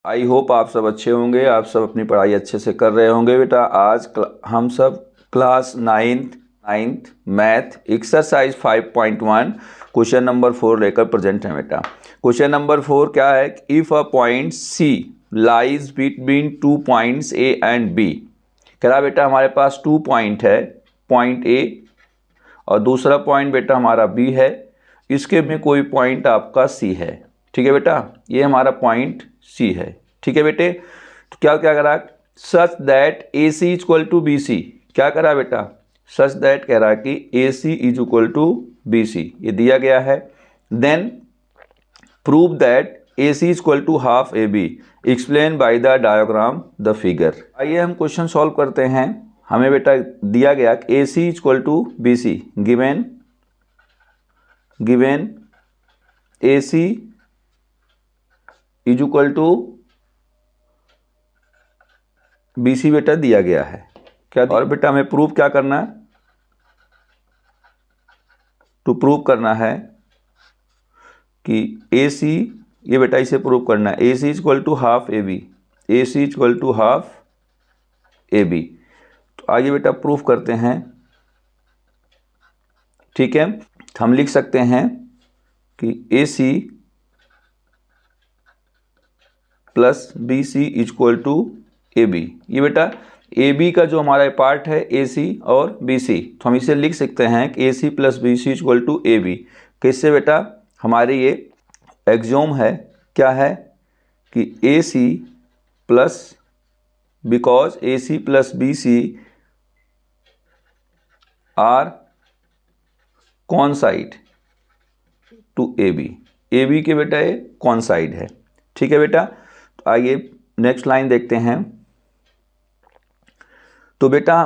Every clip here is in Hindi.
आई होप आप सब अच्छे होंगे, आप सब अपनी पढ़ाई अच्छे से कर रहे होंगे। बेटा आज हम सब class ninth math exercise 5.1 question number 4 लेकर प्रेजेंट है। बेटा क्वेश्चन नंबर 4 क्या है? If a point C lies between 2 points A and B. कह रहा बेटा हमारे पास 2 पॉइंट है, पॉइंट ए और दूसरा पॉइंट बेटा हमारा बी है। इसके में कोई पॉइंट आपका सी है। ठीक है बेटा, ये हमारा पॉइंट सी है। ठीक है बेटे, तो क्या क्या करा? Such that A C is equal to B C. क्या करा बेटा? सच दैट कह रहा कि A C is equal to B C, ये दिया गया है। Then prove that A C is equal to half A B, explain by the diagram the figure. आइए हम क्वेश्चन सॉल्व करते हैं। हमें बेटा दिया गया A C is equal to B C, given A C is equal to B C बेटा दिया गया है। क्या? और बेटा हमें प्रूव क्या करना है? टू प्रूव करना है कि ए सी, ये बेटा इसे प्रूव करना है, A C is equal to half A B, A C is equal to half A B. तो आइए बेटा प्रूफ करते हैं। ठीक है, हम लिख सकते हैं कि A C plus B C is equal to A B. ये बेटा ए बी का जो हमारा पार्ट है ए सी और बी सी, तो हम इसे लिख सकते हैं कि A C plus B C is equal to A B. किससे बेटा? हमारे ये एक्सियोम है, क्या है कि A C plus, because A C plus B C are coincide to A B. A B के बेटा ये कॉन्साइड है। ठीक है बेटा, तो आइए नेक्स्ट लाइन देखते हैं। तो बेटा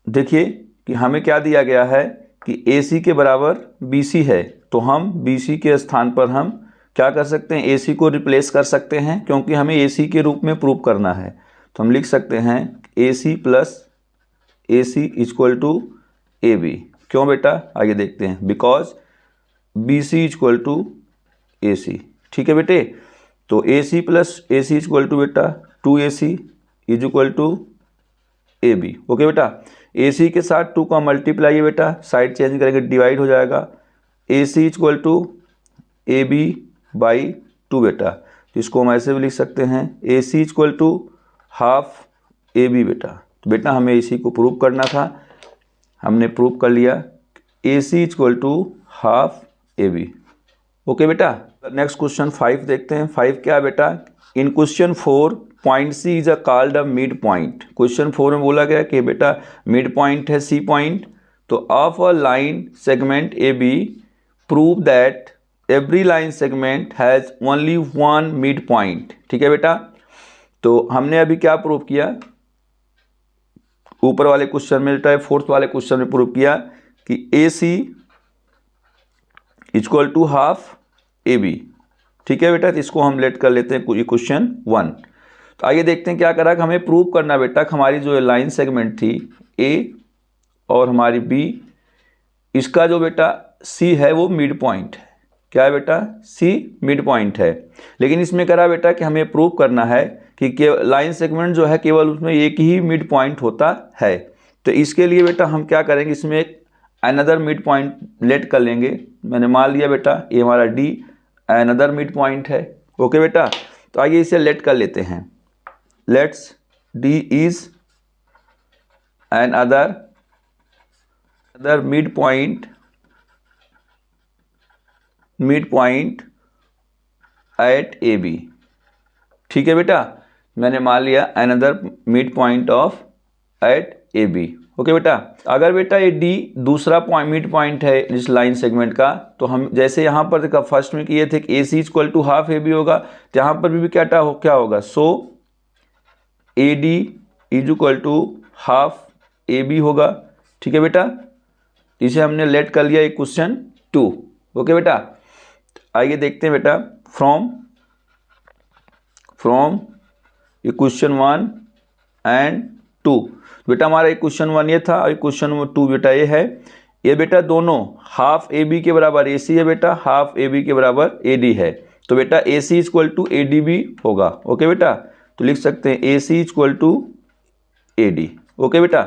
देखिए कि हमें क्या दिया गया है कि ए सी के बराबर बी सी है, तो हम बी सी के स्थान पर हम क्या कर सकते हैं? ए सी को रिप्लेस कर सकते हैं, क्योंकि हमें ए सी के रूप में प्रूव करना है। तो हम लिख सकते हैं A C plus A C is equal to A B. क्यों बेटा? आइए देखते हैं, because B C is equal to A C. ठीक है बेटे, तो A C plus A C is equal to बेटा 2ac is equal to A B. Okay बेटा, ए सी के साथ 2 का मल्टीप्लाई है बेटा, साइड चेंज करेंगे डिवाइड हो जाएगा। A C is equal to A B by 2 बेटा, तो इसको हम ऐसे भी लिख सकते हैं A C is equal to half A B बेटा। तो बेटा हमें इसी को प्रूव करना था, हमने प्रूव कर लिया A C is equal to half A B. Okay बेटा, नेक्स्ट क्वेश्चन 5 देखते हैं। 5 क्या है बेटा? In question 4 point C is a called a mid point. Question 4 में बोला गया कि बेटा मिड पॉइंट है सी पॉइंट, तो of a line segment A B prove that every line segment has only one mid point. ठीक है बेटा, तो हमने अभी क्या प्रूव किया? ऊपर वाले क्वेश्चन में बेटा 4th वाले क्वेश्चन में प्रूव किया कि A C equal to half A B. ठीक है बेटा, तो इसको हम लेट कर लेते हैं क्वेश्चन 1। तो आइए देखते हैं क्या करा कि हमें प्रूव करना बेटा कि हमारी जो लाइन सेगमेंट थी ए और हमारी बी, इसका जो बेटा सी है वो मिड पॉइंट है। क्या है बेटा? सी मिड पॉइंट है। लेकिन इसमें करा बेटा कि हमें प्रूव करना है कि लाइन सेगमेंट जो है केवल उसमें एक ही मिड पॉइंट होता है। तो इसके लिए बेटा हम क्या करेंगे, इसमें एक अनदर मिड पॉइंट लेट कर लेंगे। मैंने मान लिया बेटा ये हमारा डी अनदर मिड पॉइंट है। ओके बेटा, तो आइए इसे लेट कर लेते हैं। Let's D is another mid point at A B. ठीक है बेटा, मैंने मान लिया another mid point of at A B. Okay बेटा, अगर बेटा ये डी दूसरा मिड पॉइंट है इस लाइन सेगमेंट का, तो हम जैसे यहाँ पर देखा फर्स्ट में किए थे कि A C equal to half A B होगा, तो यहाँ पर भी क्या होगा? So A D is equal to half A B होगा। ठीक है बेटा, इसे हमने लेट कर लिया एक क्वेश्चन 2। ओके बेटा, आइए देखते हैं बेटा फ्रॉम क्वेश्चन 1 एंड 2। बेटा हमारा एक क्वेश्चन 1 ये था और क्वेश्चन 2 बेटा ये है। ये बेटा दोनों हाफ ए बी के बराबर ए सी है बेटा, हाफ ए बी के बराबर ए डी है। तो बेटा A C equal to A D भी होगा। ओके बेटा, तो लिख सकते हैं A C equal to A D. Okay बेटा,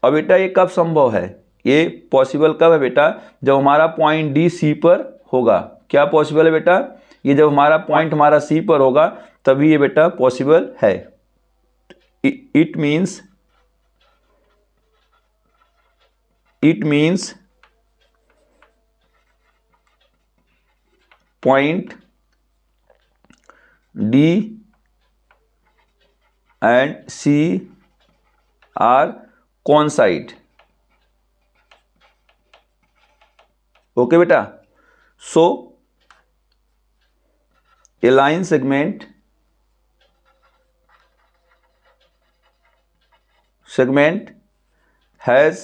अब बेटा ये कब संभव है, ये पॉसिबल कब है बेटा, जब हमारा पॉइंट डी सी पर होगा। क्या पॉसिबल है बेटा, ये जब हमारा पॉइंट हमारा सी पर होगा तभी ये बेटा पॉसिबल है। It means point D and C are coincide. Okay बेटा, so a line segment has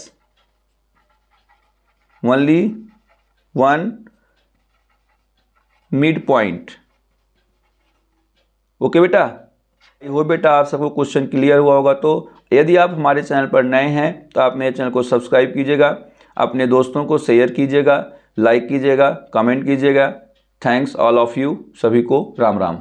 only one midpoint। Okay बेटा, वो बेटा आप सबको क्वेश्चन क्लियर हुआ होगा। तो यदि आप हमारे चैनल पर नए हैं तो आप मेरे चैनल को सब्सक्राइब कीजिएगा, अपने दोस्तों को शेयर कीजिएगा, लाइक कीजिएगा, कमेंट कीजिएगा। थैंक्स ऑल ऑफ यू, सभी को राम राम।